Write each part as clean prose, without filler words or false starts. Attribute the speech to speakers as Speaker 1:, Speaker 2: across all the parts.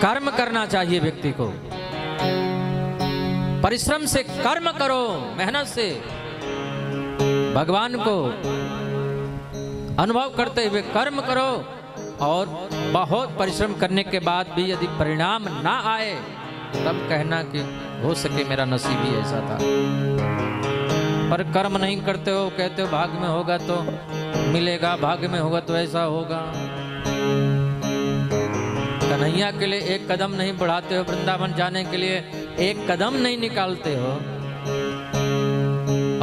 Speaker 1: कर्म करना चाहिए व्यक्ति को। परिश्रम से कर्म करो, मेहनत से भगवान को अनुभव करते हुए कर्म करो, और बहुत परिश्रम करने के बाद भी यदि परिणाम ना आए तब कहना कि हो सके मेरा नसीब ही ऐसा था। पर कर्म नहीं करते हो, कहते हो भाग्य में होगा तो मिलेगा, भाग्य में होगा तो ऐसा होगा। कन्हैया के लिए एक कदम नहीं बढ़ाते हो, वृंदावन जाने के लिए एक कदम नहीं निकालते हो,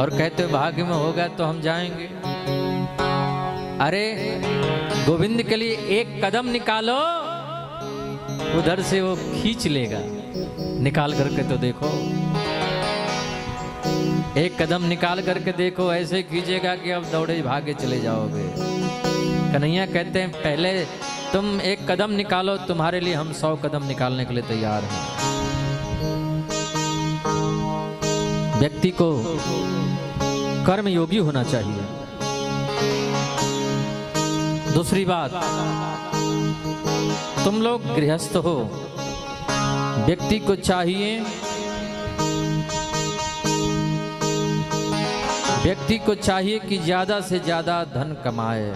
Speaker 1: और कहते हो भाग्य में होगा तो हम जाएंगे। अरे गोविंद के लिए एक कदम निकालो, उधर से वो खींच लेगा। निकाल करके तो देखो, एक कदम निकाल करके देखो, ऐसे खींचेगा कि अब दौड़े भागे चले जाओगे। कन्हैया कहते हैं पहले तुम एक कदम निकालो, तुम्हारे लिए हम 100 कदम निकालने के लिए तैयार हैं। व्यक्ति को कर्म योगी होना चाहिए। दूसरी बात, तुम लोग गृहस्थ हो, व्यक्ति को चाहिए, व्यक्ति को चाहिए कि ज्यादा से ज्यादा धन कमाए,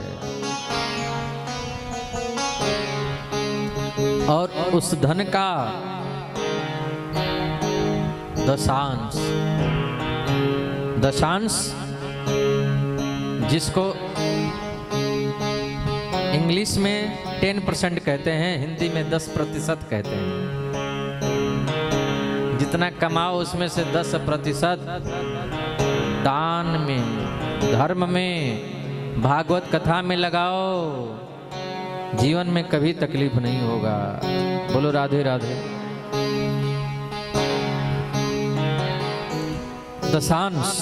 Speaker 1: और उस धन का दशांश जिसको इंग्लिश में 10% कहते हैं, हिंदी में 10% कहते हैं। जितना कमाओ उसमें से 10% दान में, धर्म में, भागवत कथा में लगाओ, जीवन में कभी तकलीफ नहीं होगा। बोलो राधे राधे। दशांश।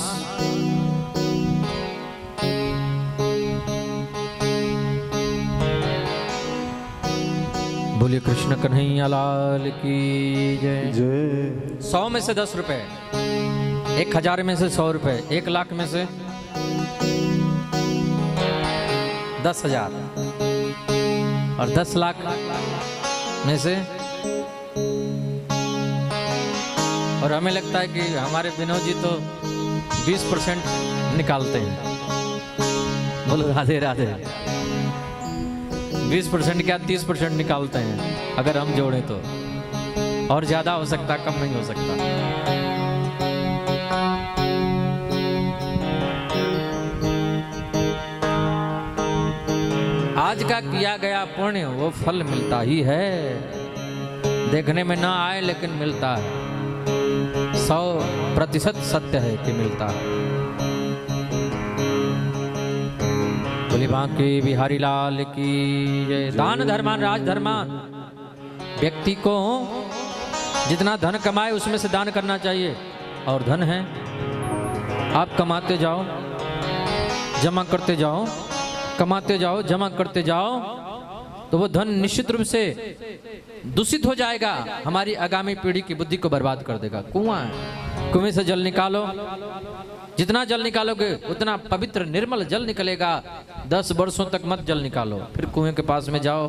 Speaker 1: बोलिए कृष्ण कन्हैया लाल की जय। 100 में से 10 रुपए, 1000 में से 100 रुपए, 1 लाख में से 10,000, और 10 लाख में से, और हमें लगता है कि हमारे विनोद जी तो 20% निकालते हैं। बोलो राधे राधे। 20% क्या 30% निकालते हैं अगर हम जोड़े तो, और ज्यादा हो सकता, कम नहीं हो सकता। आज का किया गया पुण्य वो फल मिलता ही है, देखने में ना आए लेकिन मिलता है। 100% सत्य है कि मिलता है। बोली बांके बिहारी लाल की जय। दान धर्मान राज धर्मान। व्यक्ति को जितना धन कमाए उसमें से दान करना चाहिए। और धन है, आप कमाते जाओ, जमा करते जाओ, कमाते जाओ, जमा करते जाओ, तो वो धन निश्चित रूप से दूषित हो जाएगा, हमारी आगामी पीढ़ी की बुद्धि को बर्बाद कर देगा। कुआं है, कुएं से जल निकालो, जितना जल निकालोगे उतना पवित्र निर्मल जल निकलेगा। 10 वर्षों तक मत जल निकालो, फिर कुएं के पास में जाओ,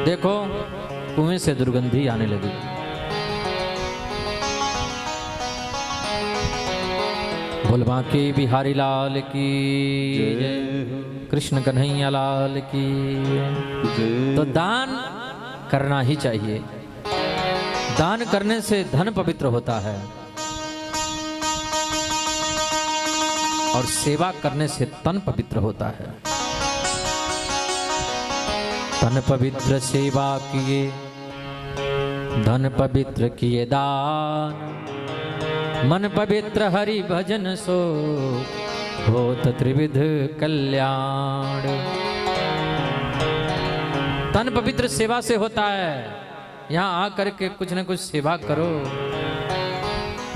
Speaker 1: देखो कुएं से दुर्गंधी आने लगी। बोल बांके बिहारी लाल की जय। कृष्ण कन्हैया लाल की जय। तो दान करना ही चाहिए। दान करने से धन पवित्र होता है, और सेवा करने से तन पवित्र होता है। तन पवित्र सेवा किए, धन पवित्र किए दान, मन पवित्र हरि भजन सो होत त्रिविध कल्याण। तन पवित्र सेवा से होता है। यहाँ आकर के कुछ न कुछ सेवा करो,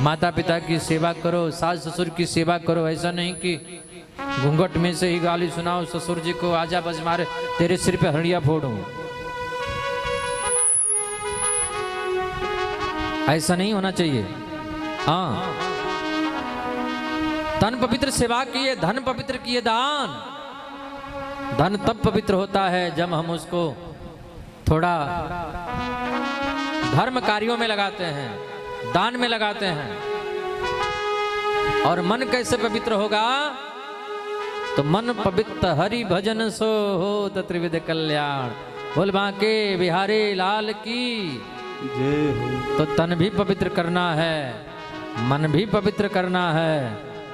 Speaker 1: माता पिता की सेवा करो, सास ससुर की सेवा करो। ऐसा नहीं कि घूंघट में से ही गाली सुनाओ ससुर जी को, आजा बस मारे तेरे सिर पे हड़िया फोड़ूं। ऐसा नहीं होना चाहिए। हाँ, तन पवित्र सेवा किए, धन पवित्र किए दान। धन तब पवित्र होता है जब हम उसको थोड़ा धर्म कार्यों में लगाते हैं, दान में लगाते हैं, और मन कैसे पवित्र होगा? तो मन पवित्र हरि भजन सो हो त्रिविध कल्याण। बोल बांके बिहारी लाल की जय हो। तो तन भी पवित्र करना है, मन भी पवित्र करना है,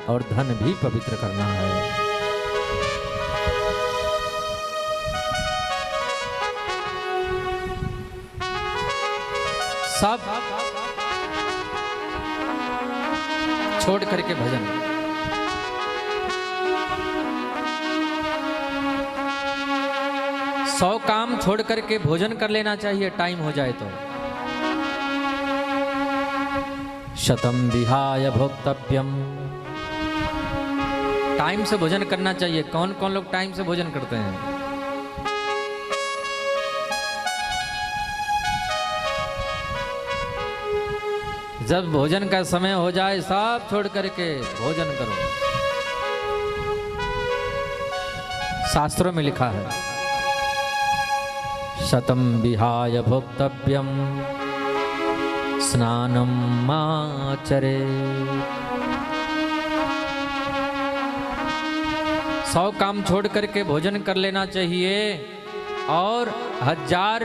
Speaker 1: और धन भी पवित्र करना है। सब छोड़ करके भजन। सौ काम छोड़ करके भोजन कर लेना चाहिए, टाइम हो जाए तो। शतम विहाय भोक्तव्यम, टाइम से भोजन करना चाहिए। कौन कौन लोग टाइम से भोजन करते हैं? जब भोजन का समय हो जाए सब छोड़ करके भोजन करो। शास्त्रों में लिखा है शतम विहाय भोक्तव्यम स्नानम आचरे। 100 काम छोड़ करके भोजन कर लेना चाहिए, और 1000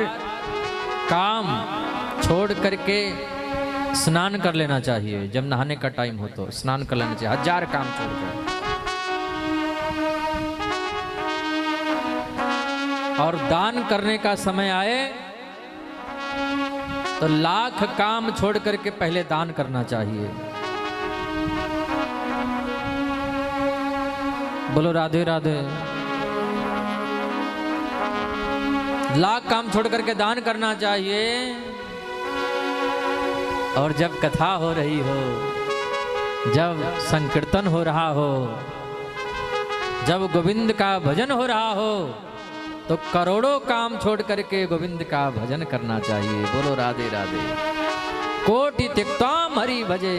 Speaker 1: काम छोड़ करके स्नान कर लेना चाहिए। जब नहाने का टाइम हो तो स्नान कर लेना चाहिए, 1000 काम छोड़कर। और दान करने का समय आए तो 1,00,000 काम छोड़ करके पहले दान करना चाहिए। बोलो राधे राधे। 1,00,000 काम छोड़ करके दान करना चाहिए। और जब कथा हो रही हो, जब संकीर्तन हो रहा हो, जब गोविंद का भजन हो रहा हो, तो करोड़ों काम छोड़ करके गोविंद का भजन करना चाहिए। बोलो राधे राधे। कोटि त्यक्ताम हरि भजे,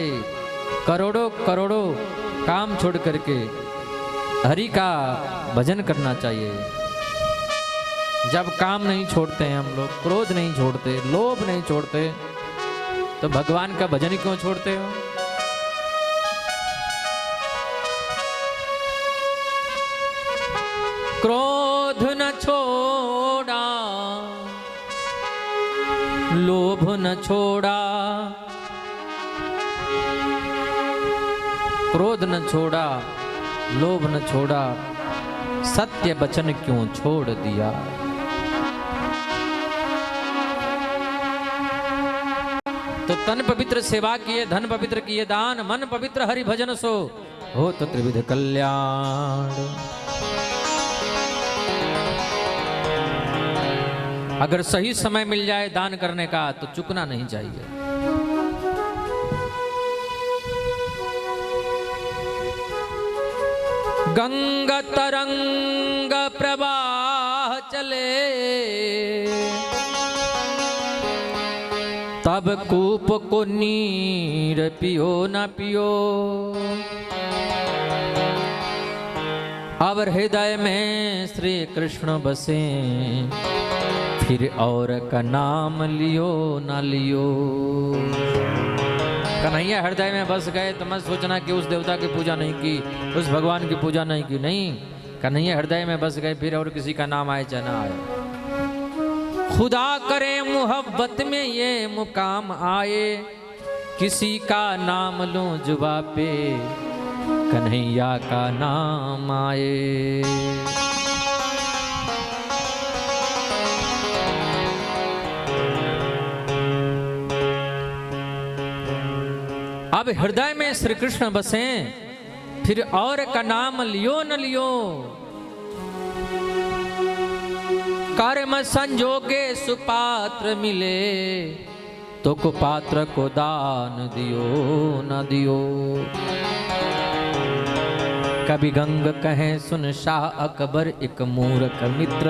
Speaker 1: करोड़ों करोड़ों काम छोड़ करके हरि का भजन करना चाहिए। जब काम नहीं छोड़ते हैं हम लोग, क्रोध नहीं छोड़ते, लोभ नहीं छोड़ते, तो भगवान का भजन क्यों छोड़ते हो? क्रोध न छोड़ा, लोभ न छोड़ा, क्रोध न छोड़ा, लोभ न छोड़ा, सत्य वचन क्यों छोड़ दिया? तो तन पवित्र सेवा किए, धन पवित्र किए दान, मन पवित्र हरि भजन सो हो तो त्रिविध कल्याण। अगर सही समय मिल जाए दान करने का तो चुकना नहीं चाहिए। गंगा तरंग प्रवाह चले, तब कूप को नीर पियो न पियो। अब हृदय में श्री कृष्ण बसे, फिर और का नाम लियो न लियो। कन्हैया हृदय में बस गए तो मत सोचना कि उस देवता की पूजा नहीं की, उस भगवान की पूजा नहीं की। नहीं, कन्हैया हृदय में बस गए, फिर और किसी का नाम आए चाहे ना आए। खुदा करे मोहब्बत में ये मुकाम आए, किसी का नाम लूं जुबा पे, कन्हैया का नाम आए। अब हृदय में श्री कृष्ण बसे, फिर और का नाम लियो न लियो। कर्म संजोगे सुपात्र मिले, तो कुपात्र को दान दियो न दियो। कभी गंग कहे सुन शाह अकबर, एक मूर्ख मित्र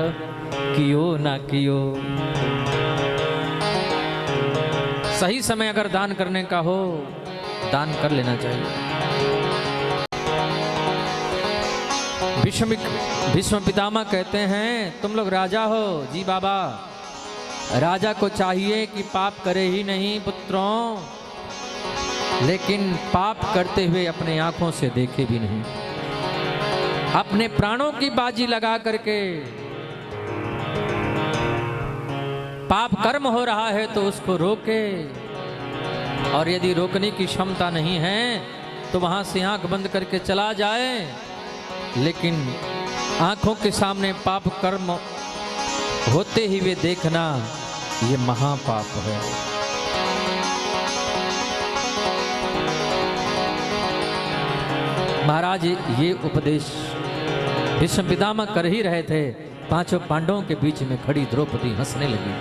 Speaker 1: कियो न कियो। सही समय अगर दान करने का हो, दान कर लेना चाहिए। भीष्म पितामह कहते हैं, तुम लोग राजा हो जी बाबा, राजा को चाहिए कि पाप करे ही नहीं पुत्रों, लेकिन पाप करते हुए अपने आंखों से देखे भी नहीं। अपने प्राणों की बाजी लगा करके पाप कर्म हो रहा है तो उसको रोके, और यदि रोकने की क्षमता नहीं है तो वहां से आंख बंद करके चला जाए। लेकिन आंखों के सामने पाप कर्म होते ही वे देखना, ये महापाप है। महाराज ये उपदेश भीष्म पितामह कर ही रहे थे। पांचों पांडवों के बीच में खड़ी द्रौपदी हंसने लगी।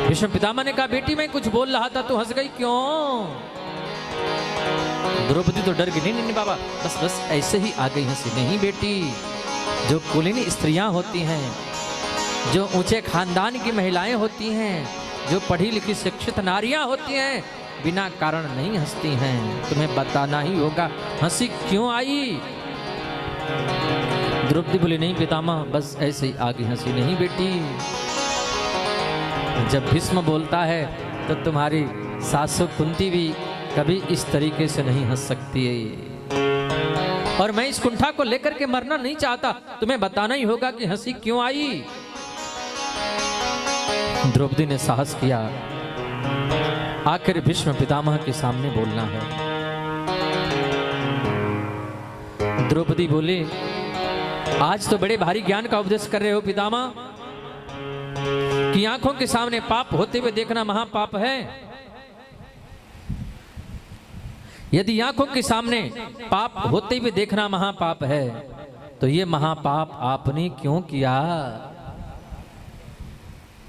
Speaker 1: भीष्म पितामह ने कहा, बेटी मैं कुछ बोल रहा था तो हंस गई क्यों? द्रौपदी तो डर गई। नहीं नहीं बाबा, बस बस ऐसे ही आ गई हंसी। नहीं बेटी, जो कुलीन स्त्रियां होती हैं, जो ऊंचे खानदान की महिलाएं होती हैं, जो पढ़ी लिखी शिक्षित नारियां होती हैं, बिना कारण नहीं हंसती हैं। तुम्हें बताना ही होगा हंसी क्यों आई। द्रौपदी बोली, नहीं पितामह, बस ऐसे ही आगे हंसी। नहीं बेटी, जब भीष्म बोलता है तो तुम्हारी सासू कुंती भी कभी इस तरीके से नहीं हंस सकती है, और मैं इस कुंठा को लेकर के मरना नहीं चाहता। तुम्हें बताना ही होगा कि हंसी क्यों आई। द्रौपदी ने साहस किया, आखिर भीष्म पितामह के सामने बोलना है। द्रौपदी बोली, आज तो बड़े भारी ज्ञान का उपदेश कर रहे हो पितामह, कि आंखों के सामने पाप होते हुए देखना महापाप है। यदि आंखों के सामने पाप होते हुए देखना महापाप है तो ये महापाप आपने क्यों किया?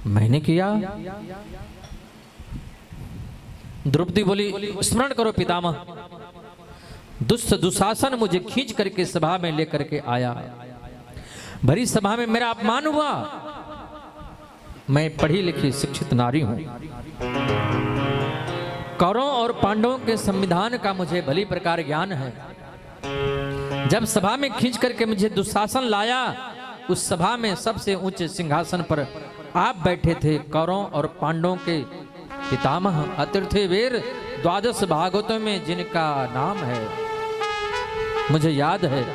Speaker 1: मैंने किया? द्रौपदी बोली, स्मरण करो पितामह, दुशासन मुझे खींच करके सभा में लेकर के आया। भरी सभा में मेरा अपमान हुआ। मैं पढ़ी लिखी शिक्षित नारी हूं। कौरवों और पांडवों के संविधान का मुझे भली प्रकार ज्ञान है। जब सभा में खींच करके मुझे दुशासन लाया, उस सभा में सबसे ऊंचे सिंहासन पर आप बैठे थे। कौरवों और पांडवों के पितामह अतिरथे वीर 12 भागवतों में जिनका नाम है, मुझे याद है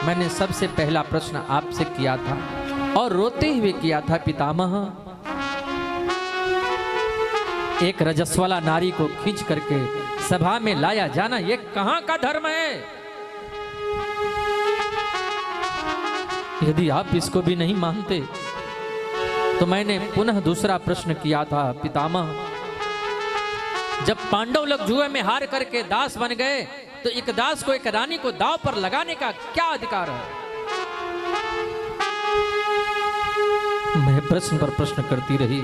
Speaker 1: मैंने सबसे पहला प्रश्न आपसे किया था और रोते हुए किया था, पितामह एक रजस्वला नारी को खींच करके सभा में लाया जाना ये कहां का धर्म है? यदि आप इसको भी नहीं मानते तो मैंने पुनः दूसरा प्रश्न किया था, पितामह जब पांडव लोग जुए में हार करके दास बन गए तो एक दास को, एक रानी को दांव पर लगाने का क्या अधिकार है? मैं प्रश्न पर प्रश्न करती रही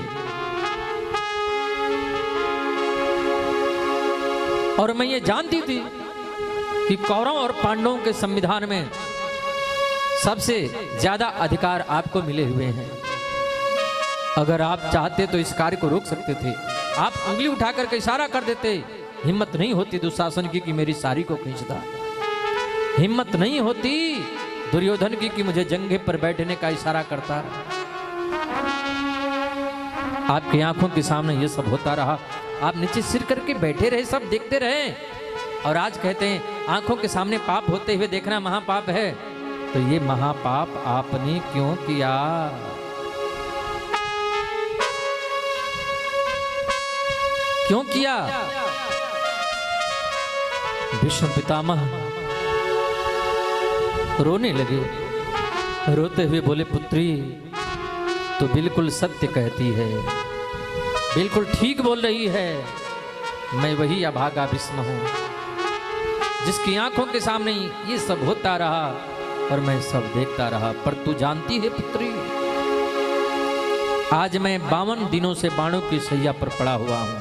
Speaker 1: और मैं ये जानती थी कि कौरव और पांडवों के संविधान में सबसे ज्यादा अधिकार आपको मिले हुए हैं। अगर आप चाहते तो इस कार्य को रोक सकते थे। आप उंगली उठा करके इशारा कर देते। हिम्मत नहीं होती दुशासन की कि मेरी साड़ी को खींचता। हिम्मत नहीं होती दुर्योधन की कि मुझे जंघे पर बैठने का इशारा करता। आपकी आंखों के सामने ये सब होता रहा, आप नीचे सिर करके बैठे रहे, सब देखते रहे, और आज कहते हैं आंखों के सामने पाप होते हुए देखना महापाप है। तो ये महापाप आपने क्यों किया? क्यों किया? भीष्म पितामह रोने लगे। रोते हुए बोले, पुत्री तो बिल्कुल सत्य कहती है, बिल्कुल ठीक बोल रही है। मैं वही अभागा भीष्म हूं जिसकी आंखों के सामने ये सब होता रहा और मैं सब देखता रहा। पर तू जानती है पुत्री, आज मैं 52 दिनों से बाणों की सैया पर पड़ा हुआ हूं।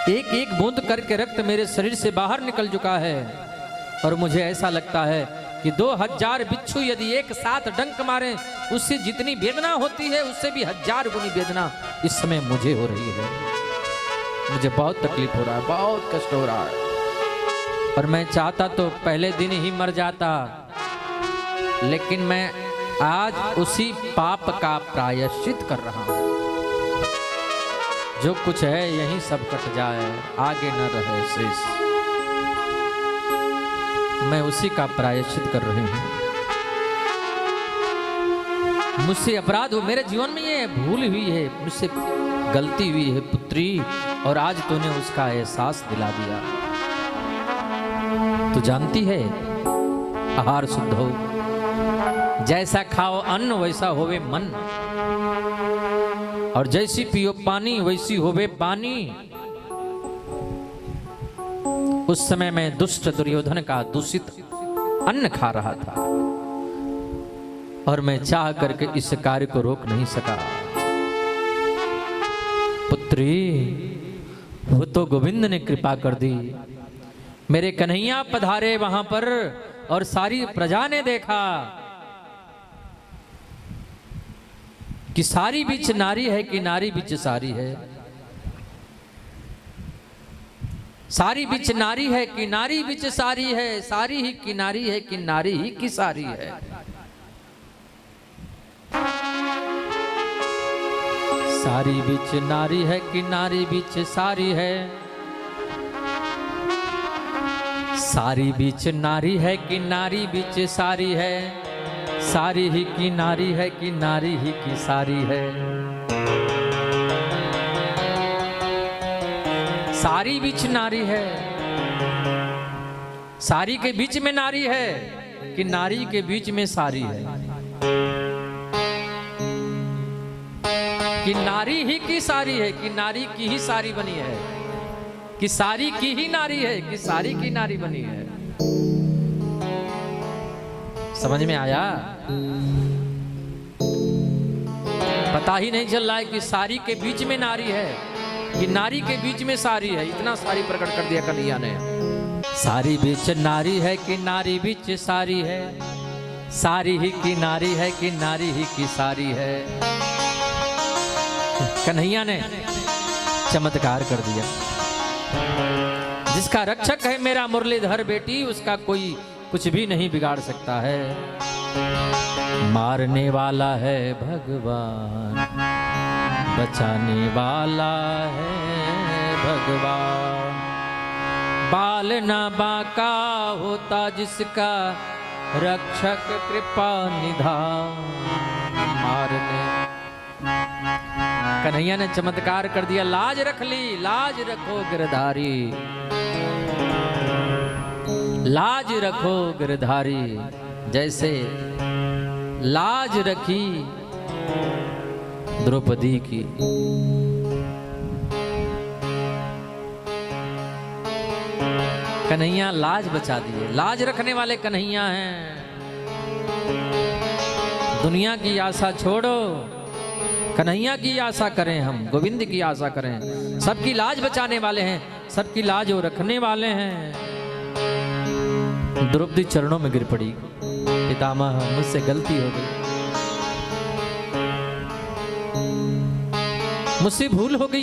Speaker 1: एक एक बूंद करके रक्त मेरे शरीर से बाहर निकल चुका है और मुझे ऐसा लगता है कि 2000 बिच्छू यदि एक साथ डंक मारे उससे जितनी वेदना होती है उससे भी 1000 गुनी वेदना इस समय मुझे हो रही है। मुझे बहुत तकलीफ हो रहा है, बहुत कष्ट हो रहा है, और मैं चाहता तो पहले दिन ही मर जाता, लेकिन मैं आज उसी पाप का प्रायश्चित कर रहा हूं। जो कुछ है यहीं सब कट जाए, आगे न रहे शेष। मैं उसी का प्रायश्चित कर रही हूं। मुझसे अपराध हो, मेरे जीवन में ये भूल हुई है, मुझसे गलती हुई है पुत्री, और आज तूने उसका एहसास दिला दिया। तू जानती है आहार शुद्ध हो, जैसा खाओ अन्न वैसा होवे मन, और जैसी पियो पानी वैसी होवे पानी। उस समय मैं दुष्ट दुर्योधन का दूषित अन्न खा रहा था, और मैं चाह करके इस कार्य को रोक नहीं सका। पुत्री, वो तो गोविंद ने कृपा कर दी। मेरे कन्हैया पधारे वहां पर, और सारी प्रजा ने देखा कि सारी बीच नारी है कि नारी बीच सारी है। सारी बीच नारी है कि नारी बीच सारी है, सारी ही की नारी है कि नारी ही की सारी है। सारी बीच नारी है कि नारी बीच सारी है। सारी बीच नारी है कि नारी बीच सारी है। सारी ही की नारी है कि नारी ही की सारी है। सारी बीच नारी है, सारी के बीच में नारी है कि नारी के बीच में सारी है। कि नारी ही की सारी है कि नारी की ही सारी बनी है। कि सारी की ही नारी है कि सारी की नारी बनी है। समझ में आया? पता ही नहीं चल रहा है कि सारी के बीच में नारी है कि नारी के बीच में सारी है। इतना सारी प्रकट कर दिया कन्हैया ने। सारी बीच नारी है कि नारी बीच सारी है। सारी ही की नारी है कि नारी ही की सारी है। कन्हैया ने चमत्कार कर दिया। जिसका रक्षक है मेरा मुरलीधर बेटी, उसका कोई कुछ भी नहीं बिगाड़ सकता है। मारने वाला है भगवान, बचाने वाला है भगवान। बाल ना बांका होता जिसका, रक्षक कृपा निधान। मारने कन्हैया ने चमत्कार कर दिया। लाज रख ली, लाज रखो गिरधारी, लाज रखो गिरधारी। जैसे लाज रखी द्रौपदी की। कन्हैया लाज बचा दिए। लाज रखने वाले कन्हैया हैं। दुनिया की आशा छोड़ो, कन्हैया की आशा करें, हम गोविंद की आशा करें। सबकी लाज बचाने वाले हैं, सबकी लाज वो रखने वाले हैं। द्रौपदी चरणों में गिर पड़ी। पितामह, मुझसे गलती हो गई, मुझसे भूल हो गई।